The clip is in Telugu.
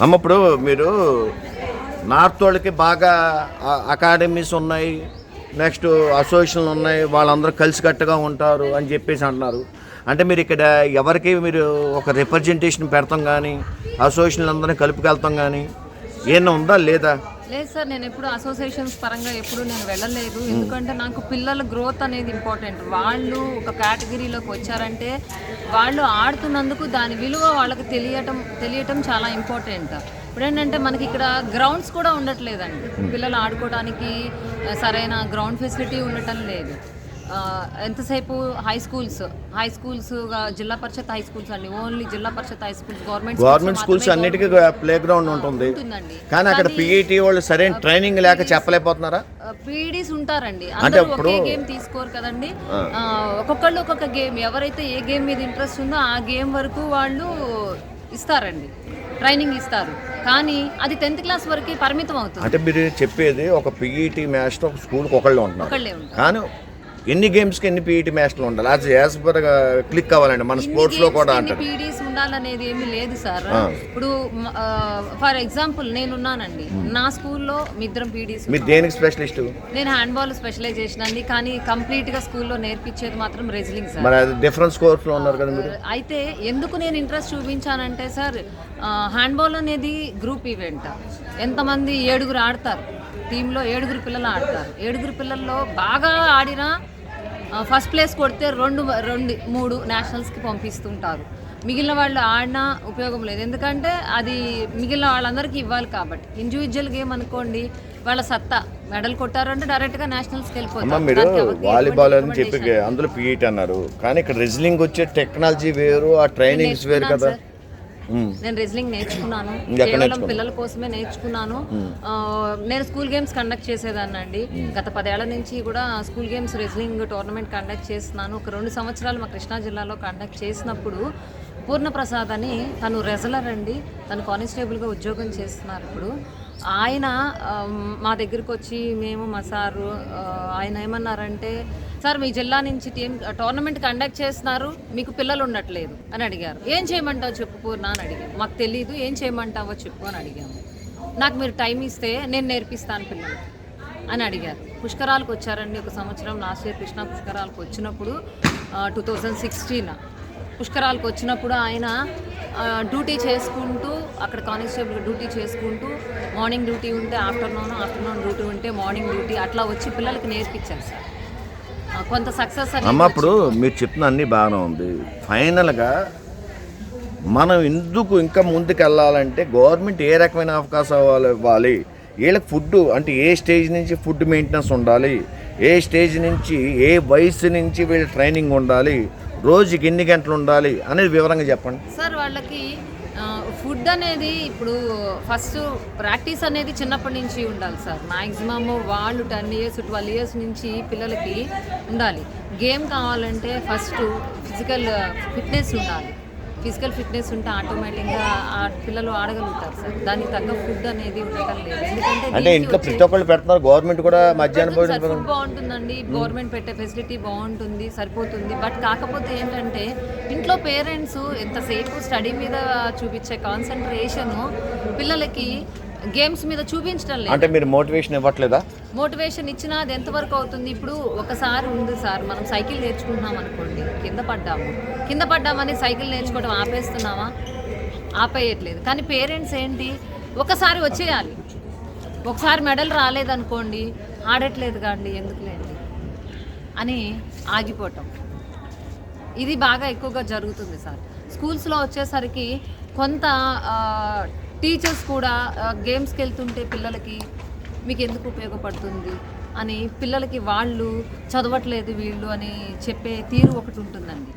అమ్మ ఇప్పుడు మీరు నార్త్ వాళ్ళకి బాగా అకాడమీస్ ఉన్నాయి, నెక్స్ట్ అసోసియేషన్లు ఉన్నాయి, వాళ్ళందరూ కలిసికట్టుగా ఉంటారు అని చెప్పేసి అంటున్నారు. అంటే మీరు ఇక్కడ ఎవరికి మీరు ఒక రిప్రజెంటేషన్ పెడతాం కానీ అసోసియేషన్లు అందరినీ కలుపుకెళ్తాం కానీ ఏమన్నా ఉందా లేదా? లేదు సార్, నేను ఎప్పుడు అసోసియేషన్స్ పరంగా ఎప్పుడు నేను వెళ్ళలేదు. ఎందుకంటే నాకు పిల్లల గ్రోత్ అనేది ఇంపార్టెంట్. వాళ్ళు ఒక కేటగిరీలోకి వచ్చారంటే వాళ్ళు ఆడుతున్నందుకు దాని విలువ వాళ్ళకి తెలియటం చాలా ఇంపార్టెంట్. ఇప్పుడు ఏంటంటే మనకి ఇక్కడ గ్రౌండ్స్ కూడా ఉండట్లేదండి, పిల్లలు ఆడుకోవడానికి సరైన గ్రౌండ్ ఫెసిలిటీ ఉండటం లేదు. ఎంతసేపు హై స్కూల్స్ జిల్లా పరిషత్ హై స్కూల్స్ అండి, ఓన్లీ జిల్లా పరిషత్ హై స్కూల్స్ గవర్నమెంట్ స్కూల్స్ అన్నిటికీ ప్లే గ్రౌండ్ ఉంటుంది, కానీ అక్కడ పీఈటీ వాళ్ళు సరైన ట్రైనింగ్ లేక చెప్పలేకపోతున్నారా? పీఈడీస్ ఉంటారండి, అందరూ ఒకే గేమ్ తీసుకోరు కదండి. ఒక్కొక్కళ్ళు ఒక్కొక్క గేమ్, ఎవరైతే ఏ గేమ్ మీద ఇంట్రెస్ట్ ఉందో ఆ గేమ్ వరకు వాళ్ళు ఇస్తారండి, ట్రైనింగ్ ఇస్తారు. కానీ అది 10th క్లాస్ వరకు పరిమితం అవుతుంది. అంటే మీరు చెప్పేది ఒక పీఈటీ మ్యాచ్ ఒక స్కూల్కి ఒకళ్ళే ఉంటున్నారు, కానీ ఎన్ని గేమ్స్కి ఎన్ని పీఈటీ మ్యాచ్లు ఉండాలి? అది యాజ్ పర్ క్లిక్ అవ్వాలండి మన స్పోర్ట్స్ లో కూడా. అంటే పీఈటీస్ ఉండాలనేది ఏమీ లేదు సార్. ఇప్పుడు ఫర్ ఎగ్జాంపుల్ నేనున్నానండి, నా స్కూల్లో ఇద్దరం పీఈటీస్. మీరు దేనికి స్పెషలిస్ట్? నేను హ్యాండ్బాల్ స్పెషలైజేషన్ అండి, కానీ కంప్లీట్ గా స్కూల్లో నేర్పించేది మాత్రం రెజ్లింగ్ సార్. మరి అది డిఫరెన్స్ కోర్స్ లో ఉన్నారు కదా మీరు. అయితే ఎందుకు నేను ఇంట్రెస్ట్ చూపించానంటే సార్, హ్యాండ్బాల్ అనేది గ్రూప్ ఈవెంట్. ఎంతమంది 7 ఆడతారు, టీంలో 7 పిల్లలు ఆడతారు. 7 పిల్లల్లో బాగా ఆడినా ఫస్ట్ ప్లేస్ కొడితే 2-3 నేషనల్స్కి పంపిస్తుంటారు. మిగిలిన వాళ్ళు ఆడినా ఉపయోగం లేదు, ఎందుకంటే అది మిగిలిన వాళ్ళందరికీ ఇవ్వాలి కాబట్టి. ఇండివిజువల్ గేమ్ అనుకోండి, వాళ్ళ సత్తా మెడల్ కొట్టారు అంటే డైరెక్ట్గా నేషనల్స్కి వెళ్ళిపోతారు. మీరు వాలీబాల్ అని చెప్పి అందులో పీఈటీ అన్నారు, కానీ ఇక్కడ రెజ్లింగ్ వచ్చే టెక్నాలజీ వేరు, ఆ ట్రైనింగ్స్ వేరు కదా. నేను రెజ్లింగ్ నేర్చుకున్నాను, కేవలం పిల్లల కోసమే నేర్చుకున్నాను. నేను స్కూల్ గేమ్స్ కండక్ట్ చేసేదాన్ని అండి. గత 10 ఏళ్ల నుంచి కూడా school games wrestling tournament conduct చేస్తున్నాను. ఒక 2 సంవత్సరాలు మా కృష్ణా జిల్లాలో కండక్ట్ చేసినప్పుడు పూర్ణప్రసాద్ అని తను రెజ్లర్ అండి, తను కానిస్టేబుల్గా ఉద్యోగం చేస్తున్నారు ఇప్పుడు. ఆయన మా దగ్గరికి వచ్చి మా సారు ఆయన ఏమన్నారంటే, సార్ మీ జిల్లా నుంచి టోర్నమెంట్ కండక్ట్ చేస్తున్నారు, మీకు పిల్లలు ఉండట్లేదు అని అడిగారు. ఏం చేయమంటావు చెప్పు పూర్ణ అని అడిగాము. మాకు తెలీదు, ఏం చేయమంటావో చెప్పు అని అడిగాము. నాకు మీరు టైం ఇస్తే నేను నేర్పిస్తాను పిల్లలు అని అడిగారు. పుష్కరాలకు వచ్చారండి ఒక సంవత్సరం, లాస్ట్ ఇయర్ కృష్ణా పుష్కరాలకు వచ్చినప్పుడు 2016 పుష్కరాలకు వచ్చినప్పుడు ఆయన డ్యూటీ చేసుకుంటూ, అక్కడ కానిస్టేబుల్ డ్యూటీ చేసుకుంటూ, మార్నింగ్ డ్యూటీ ఉంటే ఆఫ్టర్నూన్ డ్యూటీ ఉంటే మార్నింగ్ డ్యూటీ, అట్లా వచ్చి పిల్లలకి నేర్పించారు సార్. కొంత సక్సెస్ అమ్మ. ఇప్పుడు మీరు చెప్తున్న అన్నీ బాగానే ఉంది, ఫైనల్గా మనం ఎందుకు ఇంకా ముందుకు వెళ్ళాలంటే గవర్నమెంట్ ఏ రకమైన అవకాశాలు ఇవ్వాలి, వీళ్ళకి ఫుడ్ అంటే ఏ స్టేజ్ నుంచి ఫుడ్ మెయింటెనెన్స్ ఉండాలి, ఏ స్టేజ్ నుంచి ఏ వయసు నుంచి వీళ్ళ ట్రైనింగ్ ఉండాలి, రోజుకి ఎన్ని గంటలు ఉండాలి అనేది వివరంగా చెప్పండి సార్. వాళ్ళకి ఫుడ్ అనేది ఇప్పుడు ఫస్ట్ ప్రాక్టీస్ అనేది చిన్నప్పటి నుంచి ఉండాలి సార్. మ్యాక్సిమమ్ వాళ్ళు 10 years 12 years నుంచి పిల్లలకి ఉండాలి. గేమ్ కావాలంటే ఫస్ట్ ఫిజికల్ ఫిట్నెస్ ఉండాలి. ఫిజికల్ ఫిట్నెస్ ఉంటే ఆటోమేటిక్గా ఆ పిల్లలు ఆడగలుగుతారు సార్. దానికి తగ్గ ఫుడ్ అనేది ఉండటం లేదు, ఎందుకంటే ఇంట్లో ప్రతి ఒక్కళ్ళు పెడుతున్నారు. గవర్నమెంట్ కూడా మధ్యాహ్నం ఫుడ్ బాగుంటుందండి, గవర్నమెంట్ పెట్టే ఫెసిలిటీ బాగుంటుంది, సరిపోతుంది. బట్ కాకపోతే ఏంటంటే ఇంట్లో పేరెంట్స్ ఎంతసేపు స్టడీ మీద చూపించే కాన్సన్ట్రేషన్ పిల్లలకి గేమ్స్ మీద చూపించడం లేదు. అంటే మీరు మోటివేషన్ ఇవ్వట్లేదా? మోటివేషన్ ఇచ్చినా అది ఎంతవరకు అవుతుంది? ఇప్పుడు ఒకసారి ఉంది సార్, మనం సైకిల్ నేర్చుకుంటున్నాం అనుకోండి, కింద పడ్డామని సైకిల్ నేర్చుకోవడం ఆపేస్తున్నామా? ఆపేయట్లేదు. కానీ పేరెంట్స్ ఏంటి, ఒకసారి వచ్చేయాలి, ఒకసారి మెడల్ రాలేదనుకోండి ఆడట్లేదు కాండి ఎందుకులేండి అని ఆగిపోవటం, ఇది బాగా ఎక్కువగా జరుగుతుంది సార్. స్కూల్స్లో వచ్చేసరికి కొంత టీచర్స్ కూడా గేమ్స్కి వెళ్తుంటే పిల్లలకి మీకు ఎందుకు ఉపయోగపడుతుంది అని పిల్లలకి వాళ్ళు చదవట్లేదు వీళ్ళు అని చెప్పే తీరు ఒకటి ఉంటుందండి.